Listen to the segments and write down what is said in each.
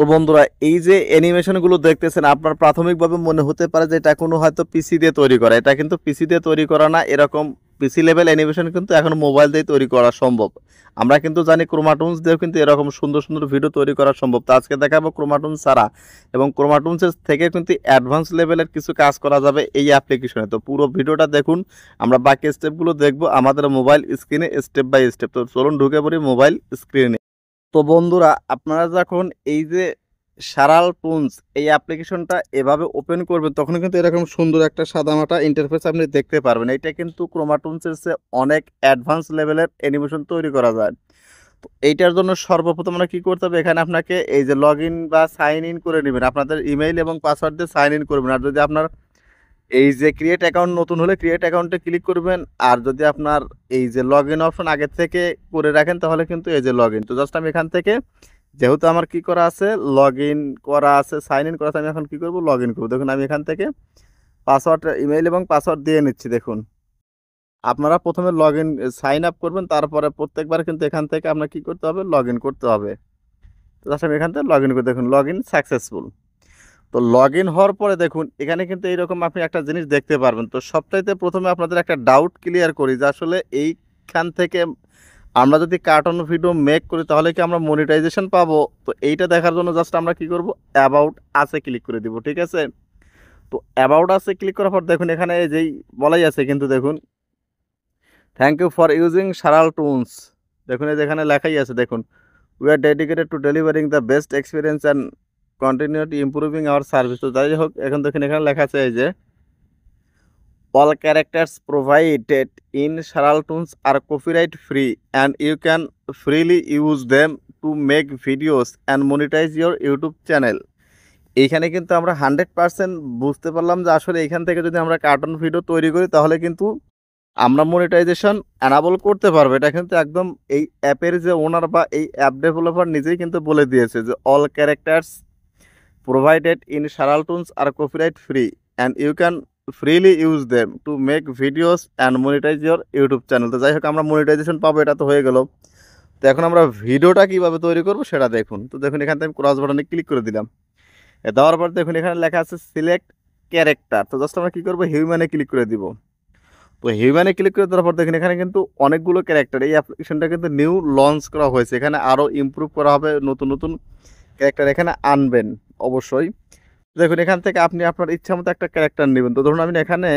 তো বন্ধুরা, এই যে অ্যানিমেশনগুলো দেখতেছেন, আপনার প্রাথমিকভাবে মনে হতে পারে যে এটা কোনো হয়তো পিসি দিয়ে তৈরি করা। এটা কিন্তু পিসি দিয়ে তৈরি করা না। এরকম পিসি লেভেল অ্যানিমেশন কিন্তু এখন মোবাইল দিয়ে তৈরি করা সম্ভব। আমরা কিন্তু জানি ক্রোমাটুনস দিয়েও কিন্তু এরকম সুন্দর সুন্দর ভিডিও তৈরি করা সম্ভব। তো আজকে দেখাবো ক্রোমাটুন ছাড়া এবং ক্রোমাটুনসের থেকে কিন্তু অ্যাডভান্স লেভেলের কিছু কাজ করা যাবে এই অ্যাপ্লিকেশনে। তো পুরো ভিডিওটা দেখুন, আমরা বাকি স্টেপগুলো দেখবো আমাদের মোবাইল স্ক্রিনে স্টেপ বাই স্টেপ। তো চলুন ঢুকে পড়ি মোবাইল স্ক্রিনে। তো বন্ধুরা, আপনারা যখন এই যে সারাল টুনস এই অ্যাপ্লিকেশনটা এভাবে ওপেন করবেন, তখন কিন্তু এরকম সুন্দর একটা সাদামাটা ইন্টারফেস আপনি দেখতে পারবেন। এটা কিন্তু ক্রোমাটুনসের চেয়ে অনেক অ্যাডভান্স লেভেলের অ্যানিমেশন তৈরি করা যায়। তো এইটার জন্য সর্বপ্রথম আমরা কি করতে হবে, এখানে আপনাকে এই যে লগ ইন বা সাইন ইন করে নেবেন। আপনাদের ইমেইল এবং পাসওয়ার্ড দিয়ে সাইন ইন করবেন। আর যদি আপনার এই যে ক্রিয়েট অ্যাকাউন্ট নতুন হলে ক্রিয়েট অ্যাকাউন্টে ক্লিক করবেন। আর যদি আপনার এই যে লগ ইন অপশন আগে থেকে করে রাখেন, তাহলে কিন্তু এই যে লগ ইন। তো জাস্ট আমি এখান থেকে, যেহেতু আমার কি করা আছে, লগ ইন করা আছে, সাইন ইন করা আছে, আমি এখন কি করব, লগ ইন করবো। দেখুন আমি এখান থেকে পাসওয়ার্ড, ইমেইল এবং পাসওয়ার্ড দিয়ে নিচ্ছি। দেখুন আপনারা প্রথমে লগ ইন সাইন আপ করবেন, তারপরে প্রত্যেকবার কিন্তু এখান থেকে আপনার কি করতে হবে, লগ ইন করতে হবে। তো জাস্ট আমি এখান থেকে লগ ইন করে, দেখুন লগ ইন সাকসেসফুল। তো লগ ইন হওয়ার পরে দেখুন এখানে কিন্তু এইরকম আপনি একটা জিনিস দেখতে পারবেন। তো সবচাইতে প্রথমে আপনাদের একটা ডাউট ক্লিয়ার করি যে আসলে এইখান থেকে আমরা যদি কার্টুন ভিডিও মেক করি তাহলে কি আমরা মনিটাইজেশন পাবো? তো এইটা দেখার জন্য জাস্ট আমরা কি করব, অ্যাবাউট আছে ক্লিক করে দিব। ঠিক আছে, তো অ্যাবাউট আছে ক্লিক করার পর দেখুন এখানে যেই বলাই আছে, কিন্তু দেখুন thank you for using Saral tunes. দেখুন এই যেখানে লেখাই আছে, দেখুন we are dedicated to delivering the best experience and continuity improving our service. তো যাই হোক, এখন দেখুন এখানে লেখা আছে এই যে all characters provided in Saral Toons are copyright free and you can freely use them to make videos and monetize your YouTube channel. এইখানে কিন্তু আমরা 100% বুঝতে পারলাম যে আসলে এখান থেকে যদি আমরা কার্টুন ভিডিও তৈরি করি তাহলে কিন্তু আমরা মনিটাইজেশন অ্যানাবল করতে পারবো। এটা কিন্তু একদম এই অ্যাপের যে ওনার বা এই অ্যাপ ডেভেলপার নিজেই কিন্তু বলে দিয়েছে যে all characters provided in Saral Toons are copyright free and you can freely use them to make videos and monetize your YouTube channel. তো যাই হোক, আমরা মনিটাইজেশন পাবো, এটা তো হয়ে গেল। তো এখন আমরা ভিডিওটা কিভাবে তৈরি করব সেটা দেখুন। তো দেখুন এখান থেকে আমি ক্রস বাটনে ক্লিক করে দিলাম। দেওয়ার পর দেখুন এখানে লেখা আছে সিলেক্ট ক্যারেক্টার। তো জাস্ট আমরা কি করব, হিউম্যানে ক্লিক করে দিব। তো হিউম্যানে ক্লিক করে দেওয়ার পর দেখুন এখানে কিন্তু অনেকগুলো ক্যারেক্টার, এই অ্যাপ্লিকেশনটা কিন্তু নিউ লঞ্চ করা হয়েছে। এখানে আরও ইমপ্রুভ করা হবে, নতুন নতুন ক্যারেক্টার এখানে আনবেন অবশ্যই। দেখুন এখান থেকে আপনি আপনার ইচ্ছা মতো একটা ক্যারেক্টার নেবেন। তো ধরুন আমি এখানে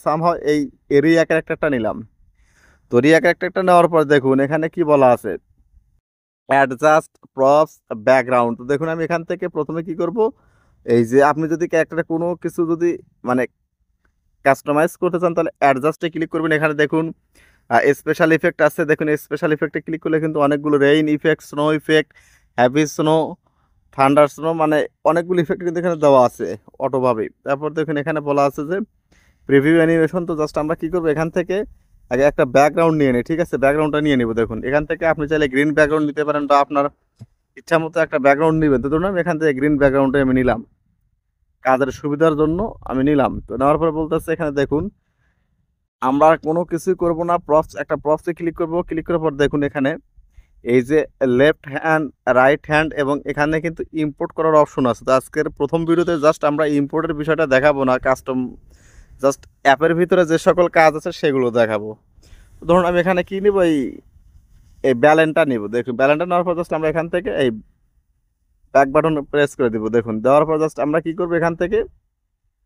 সামহাও এই রিয়া ক্যারেক্টারটা নিলাম। তো রিয়া ক্যারেক্টারটা নেওয়ার পর দেখুন এখানে কি বলা আছে, অ্যাডজাস্ট প্রপস ব্যাকগ্রাউন্ড। তো দেখুন আমি এখান থেকে প্রথমে কি করব, এই যে আপনি যদি ক্যারেক্টারে কোনো কিছু যদি মানে কাস্টমাইজ করতে চান তাহলে অ্যাডজাস্টে ক্লিক করবেন। এখানে দেখুন স্পেশাল ইফেক্ট আছে। দেখুন স্পেশাল ইফেক্টে ক্লিক করলে কিন্তু অনেকগুলো rain effect, snow effect, heavy snow, thunder snow, মানে অনেকগুলো ইফেক্ট কিন্তু এখানে দেওয়া আছে অটোভাবেই। তারপর দেখুন এখানে বলা আছে যে প্রিভিউ অ্যানিমেশন। তো জাস্ট আমরা কী করবো, এখান থেকে আগে একটা ব্যাকগ্রাউন্ড নিয়ে নিই। ঠিক আছে, ব্যাকগ্রাউন্ডটা নিয়ে নিব। দেখুন এখান থেকে আপনি চাইলে গ্রিন ব্যাকগ্রাউন্ড নিতে পারেন বা আপনার ইচ্ছা মতো একটা ব্যাকগ্রাউন্ড নেবেন। তো ধরুন আমি এখান থেকে গ্রিন ব্যাকগ্রাউন্ডে আমি নিলাম, কাজের সুবিধার জন্য আমি নিলাম। তো নেওয়ার পরে বলতেছে এখানে দেখুন আমরা কোনো কিছুই করব না, প্রপস একটা প্রপসে ক্লিক করব। ক্লিক করার পর দেখুন এখানে এই যে লেফট হ্যান্ড, রাইট হ্যান্ড এবং এখানে কিন্তু ইম্পোর্ট করার অপশন আছে। তো আজকের প্রথম ভিডিওতে জাস্ট আমরা ইম্পোর্টের বিষয়টা দেখাবো না, কাস্টম জাস্ট অ্যাপের ভিতরে যে সকল কাজ আছে সেগুলো দেখাবো। ধরুন আমি এখানে কি নিব, এই এই ব্যালেন্সটা নিব। দেখুন ব্যালেন্সটা নেওয়ার পর জাস্ট আমরা এখান থেকে এই ব্যাক বাটন প্রেস করে দিব। দেখুন দেওয়ার পর জাস্ট আমরা কি করব, এখান থেকে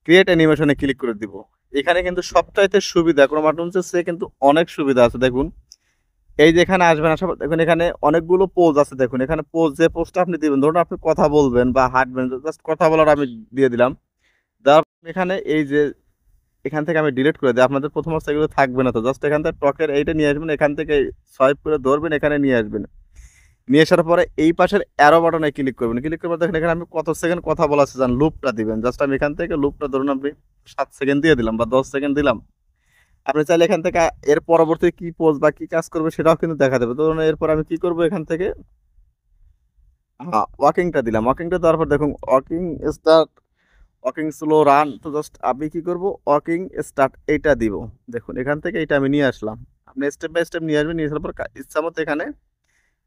ক্রিয়েট অ্যানিমেশনে ক্লিক করে দিব। এখানে কিন্তু সবচাইতে সুবিধা ক্রোমাটুনসের চেয়ে কিন্তু অনেক সুবিধা আছে। দেখুন এই যে এখানে আসবেন, আসার পর দেখুন এখানে অনেকগুলো পোজ আছে। দেখুন এখানে পোজ, যে পোজটা আপনি দিবেন, ধরুন আপনি কথা বলবেন বা হাঁটবেন, জাস্ট কথা বলার আমি দিয়ে দিলাম। দেওয়ার এখানে এই যে এখান থেকে আমি ডিলিট করে দিই, আপনাদের প্রথম অবস্থা এগুলো থাকবে না। তো জাস্ট এখান থেকে টকের এইটা নিয়ে আসবেন, এখান থেকে সোয়াইপ করে ধরবেন, এখানে নিয়ে আসবেন। নিয়ে আসার পরে এই পাশের অ্যারো বাটনে ক্লিক করবেন। ক্লিক করার পর দেখেন এখানে আমি কত সেকেন্ড কথা বলা আছে জান, লুপটা দিবেন। জাস্ট আমি এখান থেকে লুপটা ধরুন আপনি 7 সেকেন্ড দিয়ে দিলাম বা 10 সেকেন্ড দিলাম। আপনি চাইলে এখান থেকে এর পরবর্তী কি পোজ বা কি কাজ করবে সেটাও কিন্তু দেখা দেবে। তো ধরুন এরপর আমি কি করব, এখান থেকে ওয়াকিংটা দিলাম। ওয়াকিংটা দেওয়ার পর দেখুন walking start, walking slow run. তো জাস্ট আমি কি করব, ওয়াকিং স্টার্ট এইটা দিব। দেখুন এখান থেকে এইটা আমি নিয়ে আসলাম। আপনি স্টেপ বাই স্টেপ নিয়ে আসবেন। নিয়ে আসার পর ইচ্ছা মতো এখানে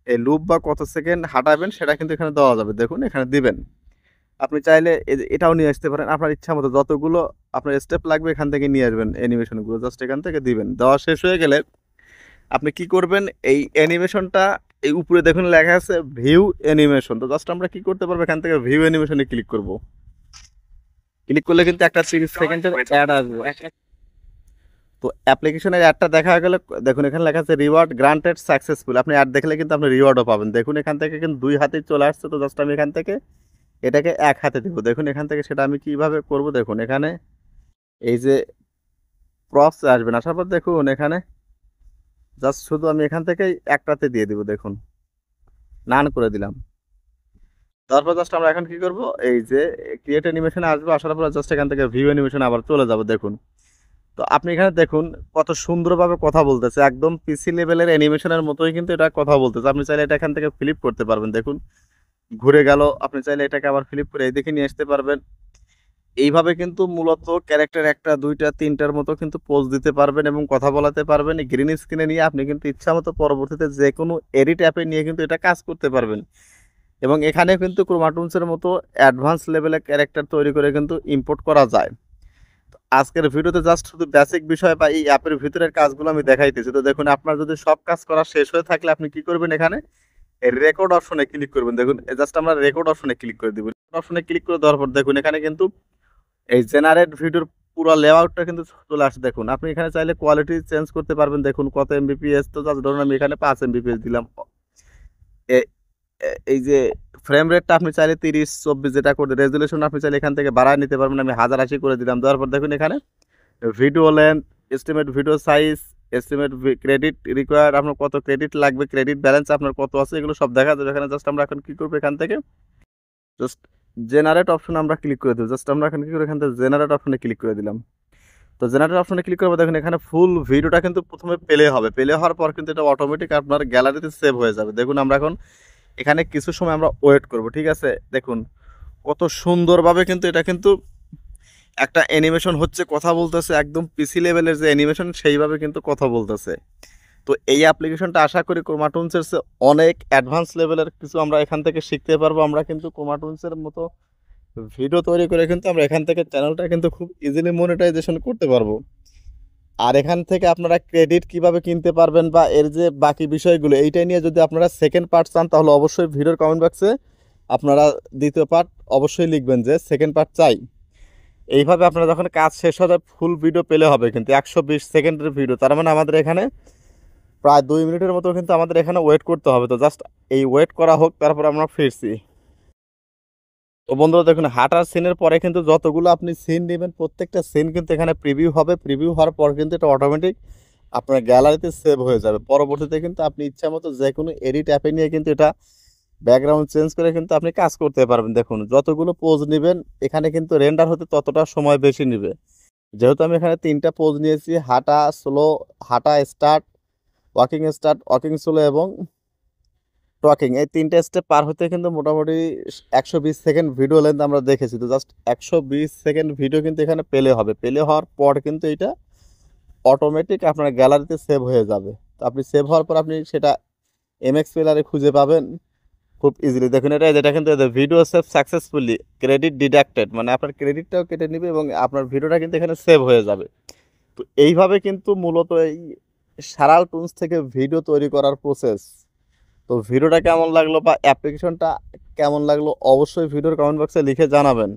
এই লুপ বা কত সেকেন্ড হাঁটাবেন সেটা কিন্তু এখানে দেওয়া যাবে, দেখুন এখানে দিবেন। আপনি চাইলে এটাও নিয়ে আসতে পারেন আপনার ইচ্ছা মতো, যতগুলো আপনার স্টেপ লাগবে এখান থেকে নিয়ে আসবেন অ্যানিমেশনগুলো, জাস্ট এখান থেকে দিবেন। দেওয়া শেষ হয়ে গেলে আপনি কি করবেন, এই অ্যানিমেশনটা এই উপরে দেখুন লেখা আছে ভিউ অ্যানিমেশন, তো জাস্ট আমরা কি করতে পারবো, এখান থেকে ভিউ অ্যানিমেশনে ক্লিক করব। ক্লিক করলে কিন্তু একটা 30 সেকেন্ডের অ্যাড আসবে। তো অ্যাপ্লিকেশনের অ্যাডটা দেখা গেলে দেখুন এখানে লেখা আছে রিওয়ার্ড গ্রান্টেড সাকসেসফুল, আপনি অ্যাড দেখলে কিন্তু আপনি রিওয়ার্ডও পাবেন। দেখুন এখান থেকে কিন্তু 2 হাতেই চলে আসছে, তো জাস্ট আমি এখান থেকে এটাকে 1 হাতে দিব। দেখুন এখান থেকে সেটা আমি কিভাবে করব, দেখুন এখানে এই যে প্রপস আসবেন, আসার পর দেখুন এখানে জাস্ট শুধু আমি এখান থেকেই একটাতে দিয়ে দিব, দেখুন নান করে দিলাম। তারপর জাস্ট আমরা এখন কি করব, এই যে ক্রিয়েট অ্যানিমেশনে আসবো, আসার পর জাস্ট এখান থেকে ভিউ অ্যানিমেশন আবার চলে যাব। দেখুন তো আপনি এখানে দেখুন কত সুন্দরভাবে কথা বলতেছে, একদম পিসি লেভেলের অ্যানিমেশনের মতোই কিন্তু এটা কথা বলতেছে। আপনি চাইলে এটা এখান থেকে ফ্লিপ করতে পারবেন, দেখুন ঘুরে গেল, আপনি চাইলে এটাকে আবার ফ্লিপ করে এইদিকে নিয়ে আসতে পারবেন। এইভাবে কিন্তু মূলত ক্যারেক্টার একটা দুইটা তিনটার মতো কিন্তু পোজ দিতে পারবেন এবং কথা বলাতে পারবেন। এই গ্রিন স্ক্রিনে নিয়ে আপনি কিন্তু ইচ্ছা মতো পরবর্তীতে যে কোনো এডিট অ্যাপে নিয়ে কিন্তু এটা কাজ করতে পারবেন। এবং এখানে কিন্তু ক্রোমাটুনসের মতো অ্যাডভান্স লেভেলের ক্যারেক্টার তৈরি করে কিন্তু ইম্পোর্ট করা যায়। আজকের ভিডিওতে জাস্ট শুধু বেসিক বিষয় বা এই অ্যাপের ভিতরের কাজগুলো আমি দেখাইতেছি। তো দেখুন আপনার যদি সব কাজ করা শেষ হয়ে থাকলে আপনি কি করবেন, এখানে রেকর্ড অপশনে ক্লিক করবেন। দেখুন জাস্ট আমরা রেকর্ড অপশনে ক্লিক করে দিব। অপশনে ক্লিক করে দেওয়ার পর দেখুন এখানে কিন্তু এই জেনারেট ভিডিওর পুরো লেআউটটা কিন্তু চলে আসে। দেখুন আপনি এখানে চাইলে কোয়ালিটি চেঞ্জ করতে পারবেন, দেখুন কত এমবিপিএস, তো জাস্ট ধরুন আমি এখানে 5 এমবিপিএস দিলাম। এই যে ফ্রেম রেটটা আপনি চাইলে 30-24 যেটা করে, রেজুলেশন আপনি চাইলে এখান থেকে বাড়ায় নিতে পারবেন। আমি 1080 করে দিলাম। দেওয়ার পর দেখুন এখানে video length, estimate video size, estimate credit required, আপনার কত ক্রেডিট লাগবে, ক্রেডিট ব্যালেন্স আপনার কত আছে, এগুলো সব দেখা যাবে এখানে। জাস্ট আমরা এখন কি করবো, এখান থেকে জাস্ট জেনারেট অপশন আমরা ক্লিক করে দেবো। জাস্ট আমরা এখন কি করে এখান থেকে জেনারেট অপশনে ক্লিক করে দিলাম। তো জেনারেট অপশনে ক্লিক করবো, দেখুন এখানে ফুল ভিডিওটা কিন্তু প্রথমে প্লে হবে, প্লে হওয়ার পর কিন্তু এটা অটোমেটিক আপনার গ্যালারিতে সেভ হয়ে যাবে। দেখুন আমরা এখন এখানে কিছু সময় আমরা ওয়েট করব, ঠিক আছে। দেখুন কত সুন্দরভাবে কিন্তু এটা কিন্তু একটা অ্যানিমেশন হচ্ছে, কথা বলতেছে, একদম পিসি লেভেলের যে অ্যানিমেশন সেইভাবে কিন্তু কথা বলতেছে। তো এই অ্যাপ্লিকেশনটা আশা করি ক্রোমাটুনসের অনেক অ্যাডভান্স লেভেলের কিছু আমরা এখান থেকে শিখতে পারবো। আমরা কিন্তু ক্রোমাটুনসের মতো ভিডিও তৈরি করে কিন্তু আমরা এখান থেকে চ্যানেলটা কিন্তু খুব ইজিলি মনিটাইজেশন করতে পারবো। আর এখান থেকে আপনারা ক্রেডিট কিভাবে কিনতে পারবেন বা এর যে বাকি বিষয়গুলো, এইটাই নিয়ে যদি আপনারা সেকেন্ড পার্ট চান তাহলে অবশ্যই ভিডিওর কমেন্ট বক্সে আপনারা দ্বিতীয় পার্ট অবশ্যই লিখবেন যে সেকেন্ড পার্ট চাই। এইভাবে আপনারা যখন কাজ শেষ হবে ফুল ভিডিও পেলে হবে কিন্তু 120 সেকেন্ডের ভিডিও, তার মানে আমাদের এখানে প্রায় 2 মিনিটের মতো কিন্তু আমাদের এখানে ওয়েট করতে হবে। তো জাস্ট এই ওয়েট করা হোক, তারপর আমরা ফিরছি। তো বন্ধুরা দেখুন হাঁটার সিনের পরে কিন্তু যতগুলো আপনি সিন নেবেন প্রত্যেকটা সিন কিন্তু এখানে প্রিভিউ হবে। প্রিভিউ হওয়ার পর কিন্তু এটা অটোমেটিক আপনার গ্যালারিতে সেভ হয়ে যাবে। পরবর্তীতে কিন্তু আপনি ইচ্ছা মতো যে কোনো এডিট অ্যাপে নিয়ে কিন্তু এটা ব্যাকগ্রাউন্ড চেঞ্জ করে কিন্তু আপনি কাজ করতে পারবেন। দেখুন যতগুলো পোজ নেবেন এখানে কিন্তু রেন্ডার হতে ততটা সময় বেশি নেবে। যেহেতু আমি এখানে 3টা পোজ নিয়েছি, হাঁটা স্লো, হাঁটা স্টার্ট, ওয়াকিং স্লো এবং টকিং, এই 3টে স্টেপ পার হতে কিন্তু মোটামুটি 120 সেকেন্ড ভিডিও লেন্থ আমরা দেখেছি। তো জাস্ট 120 সেকেন্ড ভিডিও কিন্তু এখানে প্লে হবে। প্লে হওয়ার পর কিন্তু এটা অটোমেটিক আপনার গ্যালারিতে সেভ হয়ে যাবে। তো আপনি সেভ হওয়ার পর আপনি সেটা এমএক্স প্লেয়ারে খুঁজে পাবেন খুব ইজিলি। দেখুন যেটা কিন্তু video save successfully, credit deducted, মানে আপনার ক্রেডিটটাও কেটে নেবে এবং আপনার ভিডিওটা কিন্তু এখানে সেভ হয়ে যাবে। তো এইভাবে কিন্তু মূলত এই সারাল টুলস থেকে ভিডিও তৈরি করার প্রসেস। তো ভিডিওটা কেমন লাগলো বা অ্যাপ্লিকেশনটা কেমন লাগলো অবশ্যই ভিডিওর কমেন্ট বক্সে লিখে জানাবেন।